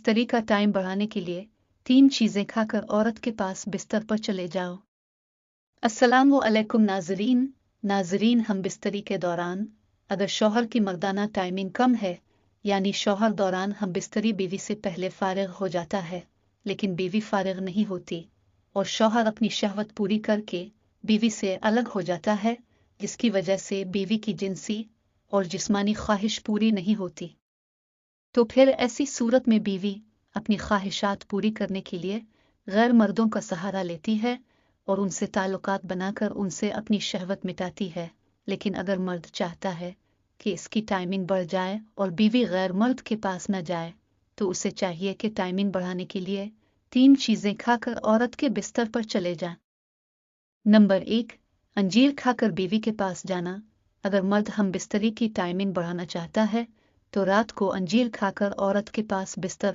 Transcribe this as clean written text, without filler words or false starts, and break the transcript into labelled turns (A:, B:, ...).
A: बिस्तरी का टाइम बढ़ाने के लिए 3 चीजें खाकर औरत के पास बिस्तर पर चले जाओ। अस्सलामुअलैकुम नाजरीन, हम बिस्तरी के दौरान अगर शौहर की मर्दाना टाइमिंग कम है, यानी शौहर दौरान हम बिस्तरी बीवी से पहले फारिग हो जाता है, लेकिन बीवी फारिग नहीं होती और शौहर अपनी शहवत पूरी करके बीवी से अलग हो जाता है, जिसकी वजह से बीवी की जिनसी और जिस्मानी ख्वाहिश पूरी नहीं होती। तो फिर ऐसी सूरत में बीवी अपनी ख्वाहिशात पूरी करने के लिए गैर मर्दों का सहारा लेती है और उनसे ताल्लुकात बनाकर उनसे अपनी शहवत मिटाती है। लेकिन अगर मर्द चाहता है कि इसकी टाइमिंग बढ़ जाए और बीवी गैर मर्द के पास न जाए, तो उसे चाहिए कि टाइमिंग बढ़ाने के लिए 3 चीजें खाकर औरत के बिस्तर पर चले जाएं। नंबर 1, अंजीर खाकर बीवी के पास जाना। अगर मर्द हम बिस्तरी की टाइमिंग बढ़ाना चाहता है तो रात को अंजीर खाकर औरत के पास बिस्तर